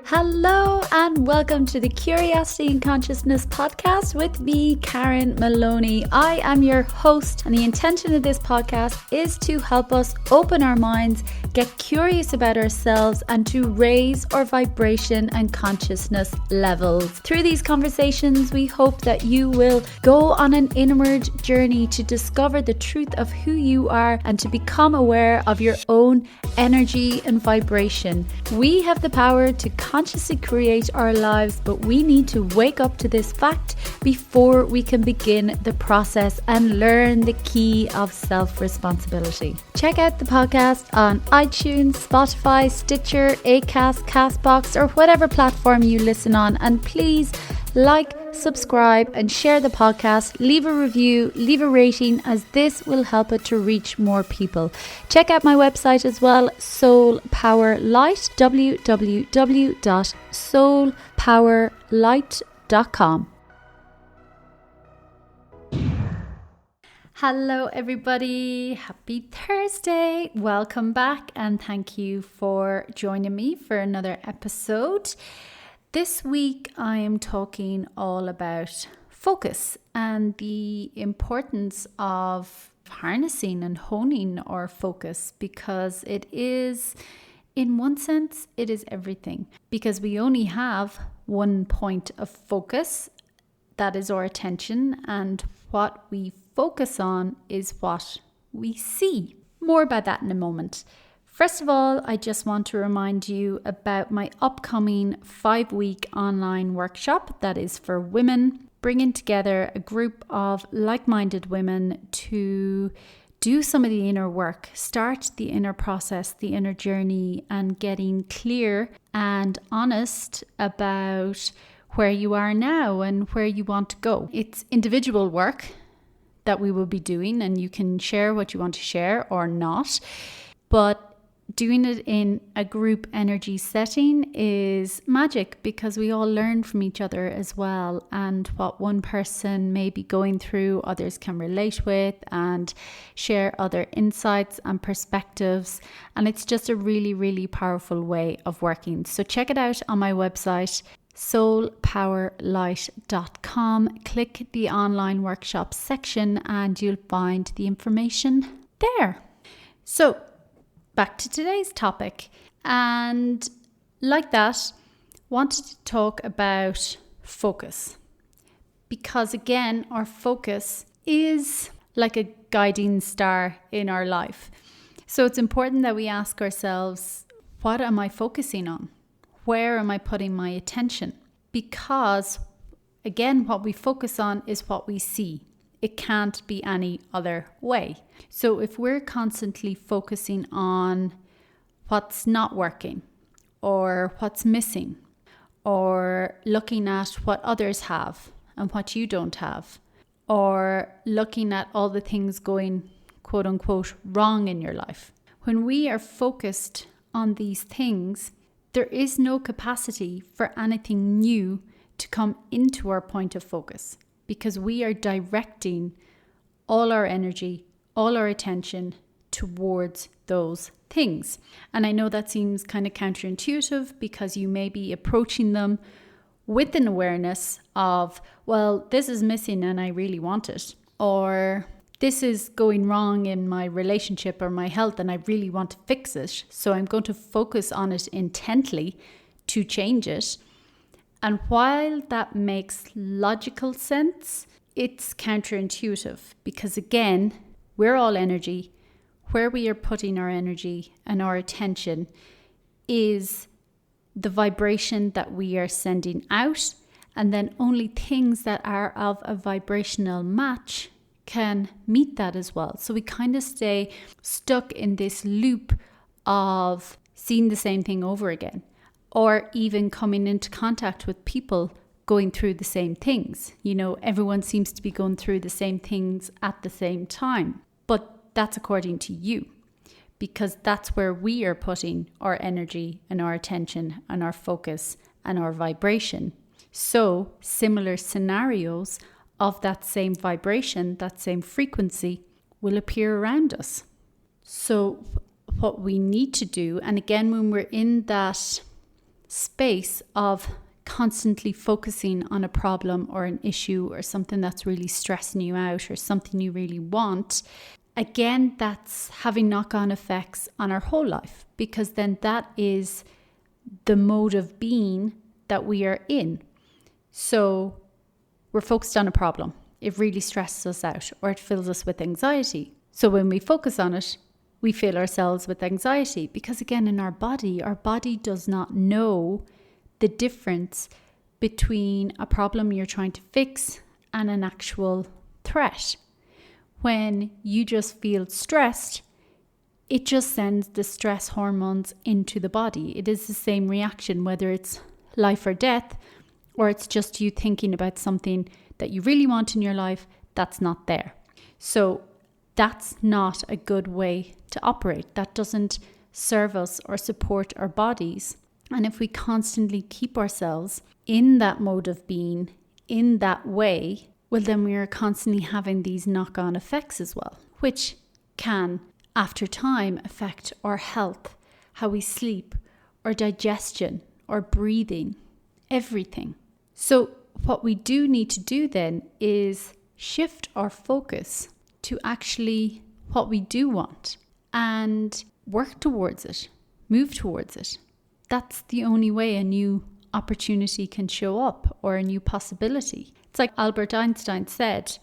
Hello and welcome to the Curiosity and Consciousness podcast with me, Karen Maloney. I am your host, and the intention of this podcast is to help us open our minds, get curious about ourselves, and to raise our vibration and consciousness levels. Through these conversations, we hope that you will go on an inward journey to discover the truth of who you are and to become aware of your own energy and vibration. We have the power to consciously create our lives, but we need to wake up to this fact before we can begin the process and learn the key of self-responsibility. Check out the podcast on iTunes, Spotify, Stitcher, Acast, Castbox, or whatever platform you listen on, and please like, subscribe, and share the podcast. Leave a review, leave a rating, as this will help it to reach more people. Check out my website as well, Soul Power Light, www.soulpowerlight.com. Hello everybody, happy Thursday. Welcome back and thank you for joining me for another episode. This week I am talking all about focus and the importance of harnessing and honing our focus, because it is, in one sense, it is everything, because we only have one point of focus, that is our attention, and what we focus on is what we see. More about that in a moment. First of all, I just want to remind you about my upcoming 5-week online workshop that is for women, bringing together a group of like-minded women to do some of the inner work, start the inner process, the inner journey, and getting clear and honest about where you are now and where you want to go. It's individual work that we will be doing, and you can share what you want to share or not, but doing it in a group energy setting is magic, because we all learn from each other as well, and what one person may be going through, others can relate with and share other insights and perspectives, and it's just a really, really powerful way of working. So check it out on my website, soulpowerlight.com. Click the online workshop section and you'll find the information there. So back to today's topic, and like that, wanted to talk about focus, because again, our focus is like a guiding star in our life. So it's important that we ask ourselves, what am I focusing on? Where am I putting my attention? Because again, what we focus on is what we see. It can't be any other way. So if we're constantly focusing on what's not working or what's missing, or looking at what others have and what you don't have, or looking at all the things going quote unquote wrong in your life, when we are focused on these things, there is no capacity for anything new to come into our point of focus, because we are directing all our energy, all our attention towards those things. And I know that seems kind of counterintuitive, because you may be approaching them with an awareness of, well, this is missing and I really want it, or this is going wrong in my relationship or my health and I really want to fix it, so I'm going to focus on it intently to change it. And while that makes logical sense, it's counterintuitive, because again, we're all energy. Where we are putting our energy and our attention is the vibration that we are sending out, and then only things that are of a vibrational match can meet that as well. So we kind of stay stuck in this loop of seeing the same thing over again, or even coming into contact with people going through the same things. You know, everyone seems to be going through the same things at the same time, but that's according to you, because that's where we are putting our energy and our attention and our focus and our vibration. So similar scenarios of that same vibration, that same frequency will appear around us. So what we need to do, and again, when we're in that space of constantly focusing on a problem or an issue or something that's really stressing you out or something you really want, again, that's having knock-on effects on our whole life, because then that is the mode of being that we are in. So we're focused on a problem. It really stresses us out, or it fills us with anxiety. So when we focus on it, we fill ourselves with anxiety, because again, in our body does not know the difference between a problem you're trying to fix and an actual threat. When you just feel stressed, it just sends the stress hormones into the body. It is the same reaction, whether it's life or death, or it's just you thinking about something that you really want in your life that's not there. So that's not a good way to operate. That doesn't serve us or support our bodies. And if we constantly keep ourselves in that mode of being, in that way, well, then we are constantly having these knock-on effects as well, which can, after time, affect our health, how we sleep, our digestion, our breathing, everything. So what we do need to do then is shift our focus to actually what we do want and work towards it, move towards it. That's the only way a new opportunity can show up, or a new possibility. It's like Albert Einstein said,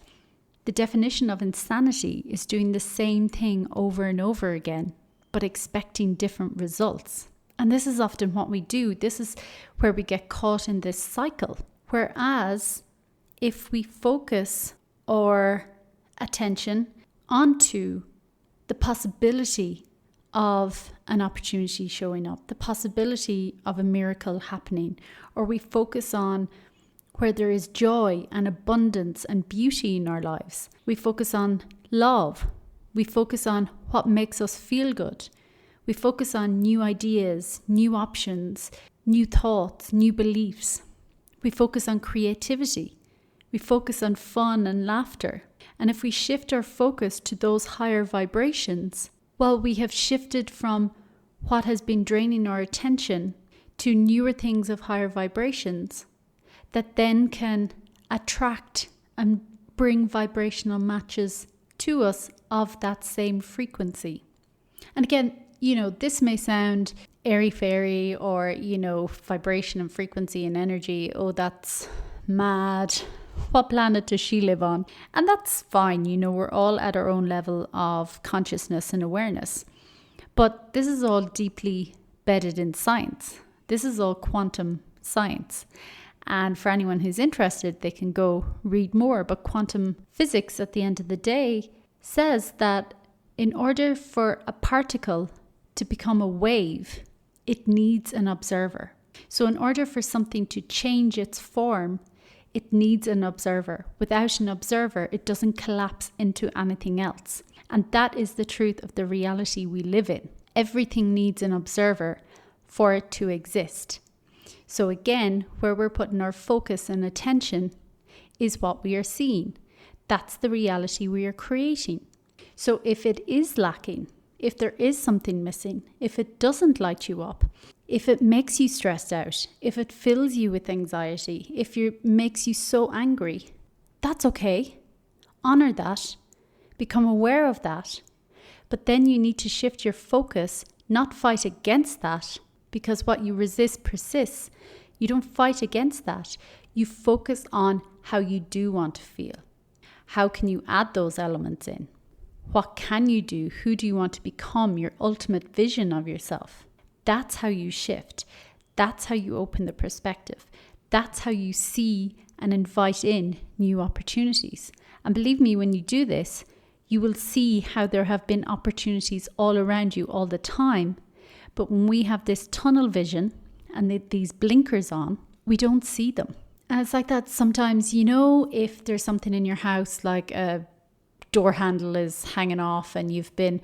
the definition of insanity is doing the same thing over and over again, but expecting different results. And this is often what we do. This is where we get caught in this cycle. Whereas if we focus our attention onto the possibility of an opportunity showing up, the possibility of a miracle happening, or we focus on where there is joy and abundance and beauty in our lives. We focus on love. We focus on what makes us feel good. We focus on new ideas, new options, new thoughts, new beliefs. We focus on creativity. We focus on fun and laughter. And if we shift our focus to those higher vibrations, well, we have shifted from what has been draining our attention to newer things of higher vibrations that then can attract and bring vibrational matches to us of that same frequency. And again, this may sound airy-fairy, or, vibration and frequency and energy. Oh, that's mad. What planet does she live on? And that's fine. We're all at our own level of consciousness and awareness. But this is all deeply bedded in science. This is all quantum science. And for anyone who's interested, they can go read more. But quantum physics, at the end of the day, says that in order for a particle to become a wave, it needs an observer. So in order for something to change its form, it needs an observer. Without an observer, it doesn't collapse into anything else. And that is the truth of the reality we live in. Everything needs an observer for it to exist. So again, where we're putting our focus and attention is what we are seeing. That's the reality we are creating. So if it is lacking, if there is something missing, if it doesn't light you up, if it makes you stressed out, if it fills you with anxiety, if it makes you so angry, that's okay. Honor that. Become aware of that. But then you need to shift your focus, not fight against that, because what you resist persists. You don't fight against that. You focus on how you do want to feel. How can you add those elements in? What can you do? Who do you want to become? Your ultimate vision of yourself. That's how you shift. That's how you open the perspective. That's how you see and invite in new opportunities. And believe me, when you do this, you will see how there have been opportunities all around you all the time. But when we have this tunnel vision and these blinkers on, we don't see them. And it's like that sometimes, if there's something in your house, like a door handle is hanging off and you've been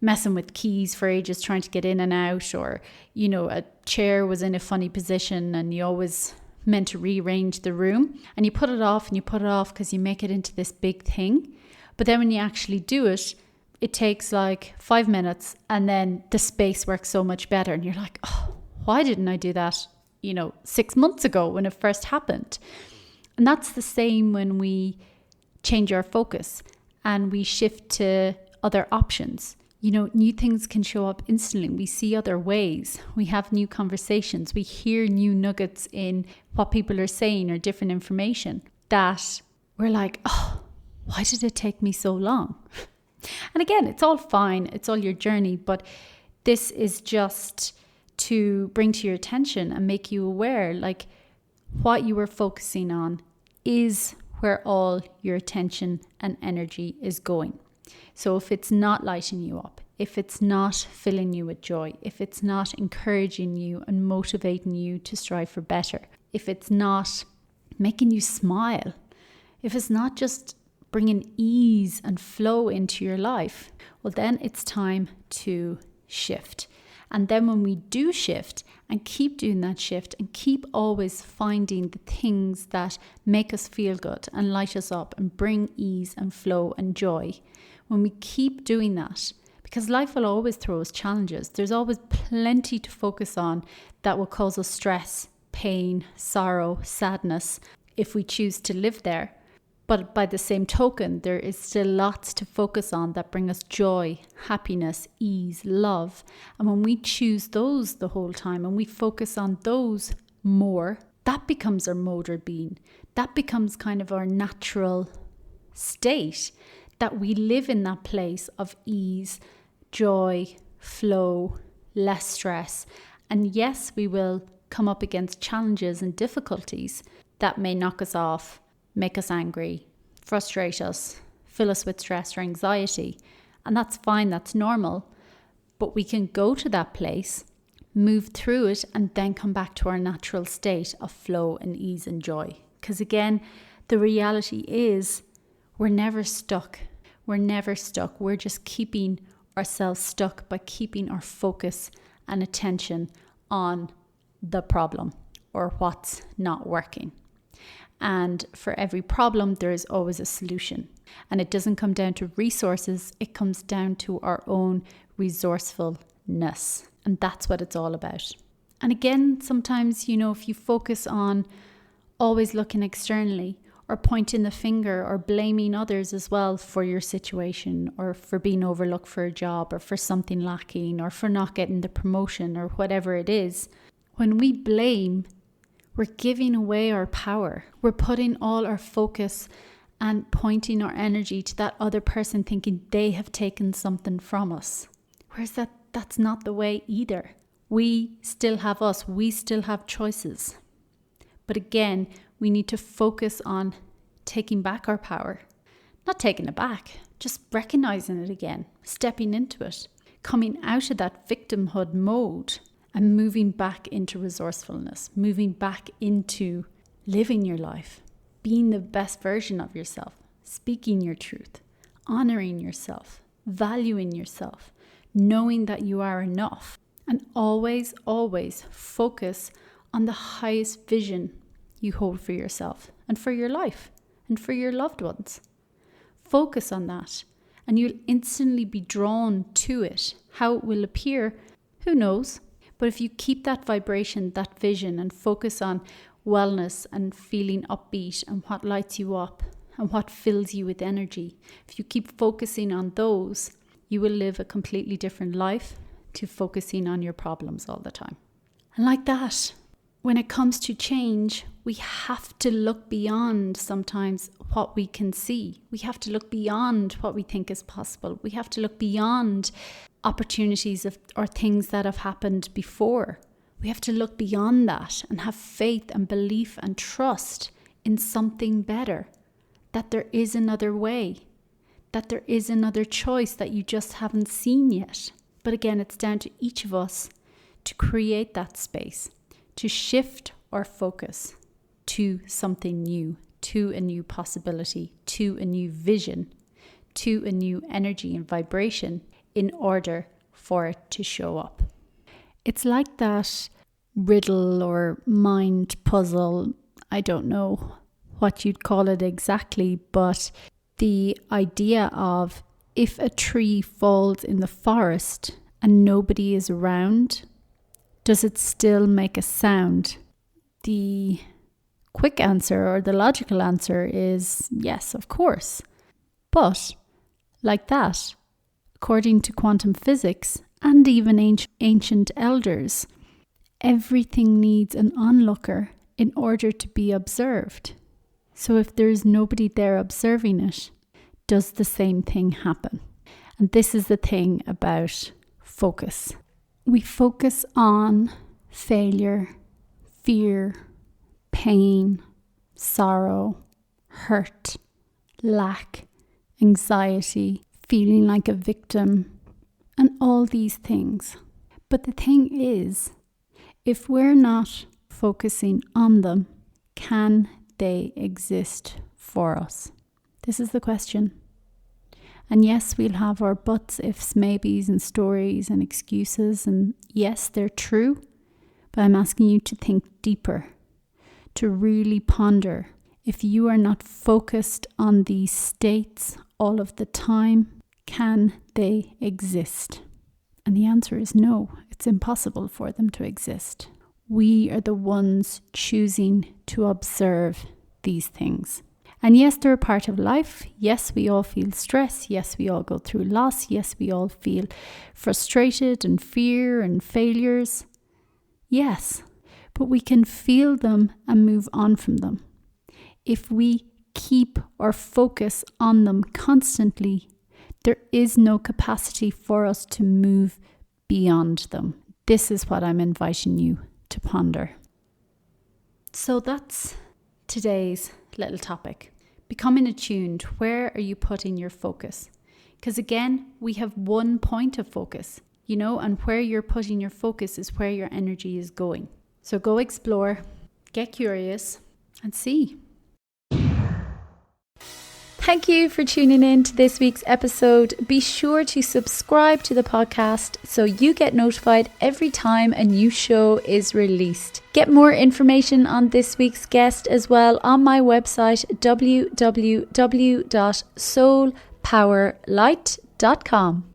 messing with keys for ages trying to get in and out, or, a chair was in a funny position and you always meant to rearrange the room, and you put it off because you make it into this big thing. But then when you actually do it, it takes like 5 minutes and then the space works so much better. And you're like, oh, why didn't I do that, 6 months ago when it first happened? And that's the same when we change our focus and we shift to other options. New things can show up instantly. We see other ways. We have new conversations. We hear new nuggets in what people are saying or different information that we're like, oh, why did it take me so long? And again, it's all fine. It's all your journey. But this is just to bring to your attention and make you aware, like, what you were focusing on is where all your attention and energy is going. So if it's not lighting you up, if it's not filling you with joy, if it's not encouraging you and motivating you to strive for better, if it's not making you smile, if it's not just bringing ease and flow into your life, well, then it's time to shift. And then when we do shift and keep doing that shift and keep always finding the things that make us feel good and light us up and bring ease and flow and joy, when we keep doing that, because life will always throw us challenges, there's always plenty to focus on that will cause us stress, pain, sorrow, sadness, if we choose to live there. But by the same token, there is still lots to focus on that bring us joy, happiness, ease, love. And when we choose those the whole time and we focus on those more, that becomes our mode of being. That becomes kind of our natural state, that we live in that place of ease, joy, flow, less stress. And yes, we will come up against challenges and difficulties that may knock us off, make us angry, frustrate us, fill us with stress or anxiety. And that's fine, that's normal. But we can go to that place, move through it, and then come back to our natural state of flow and ease and joy. Because again, the reality is we're never stuck. We're never stuck. We're just keeping ourselves stuck by keeping our focus and attention on the problem or what's not working. And for every problem, there is always a solution. And it doesn't come down to resources, it comes down to our own resourcefulness. And that's what it's all about. And again, sometimes, if you focus on always looking externally or pointing the finger or blaming others as well for your situation or for being overlooked for a job or for something lacking or for not getting the promotion or whatever it is, when we blame, we're giving away our power. We're putting all our focus and pointing our energy to that other person, thinking they have taken something from us. Whereas that's not the way either. We still have us. We still have choices. But again, we need to focus on taking back our power. Not taking it back, just recognizing it again, stepping into it, coming out of that victimhood mode and moving back into resourcefulness, moving back into living your life, being the best version of yourself, speaking your truth, honoring yourself, valuing yourself, knowing that you are enough, and always, always focus on the highest vision you hold for yourself and for your life and for your loved ones. Focus on that and you'll instantly be drawn to it. How it will appear, who knows? But if you keep that vibration, that vision, and focus on wellness and feeling upbeat and what lights you up and what fills you with energy, if you keep focusing on those, you will live a completely different life to focusing on your problems all the time. And like that, when it comes to change, we have to look beyond sometimes what we can see. We have to look beyond what we think is possible. We have to look beyond opportunities or things that have happened before. We have to look beyond that and have faith and belief and trust in something better, that there is another way, that there is another choice that you just haven't seen yet. But again, it's down to each of us to create that space, to shift our focus to something new, to a new possibility, to a new vision, to a new energy and vibration in order for it to show up. It's like that riddle or mind puzzle. I don't know what you'd call it exactly, but the idea of if a tree falls in the forest and nobody is around, Does it still make a sound? The quick answer or the logical answer is yes, of course. But like that, according to quantum physics and even ancient elders, everything needs an onlooker in order to be observed. So if there is nobody there observing it, does the same thing happen? And this is the thing about focus. We focus on failure, fear, pain, sorrow, hurt, lack, anxiety, feeling like a victim, and all these things. But the thing is, if we're not focusing on them, can they exist for us? This is the question. And yes, we'll have our buts, ifs, maybes, and stories and excuses. And yes, they're true. But I'm asking you to think deeper, to really ponder. If you are not focused on these states all of the time, can they exist? And the answer is no, it's impossible for them to exist. We are the ones choosing to observe these things. And yes, they're a part of life. Yes, we all feel stress. Yes, we all go through loss. Yes, we all feel frustrated and fear and failures. Yes, but we can feel them and move on from them. If we keep or focus on them constantly, there is no capacity for us to move beyond them. This is what I'm inviting you to ponder. So that's today's little topic. Becoming attuned. Where are you putting your focus? Because again, we have one point of focus, and where you're putting your focus is where your energy is going. So go explore, get curious, and see. Thank you for tuning in to this week's episode. Be sure to subscribe to the podcast so you get notified every time a new show is released. Get more information on this week's guest as well on my website www.soulpowerlight.com.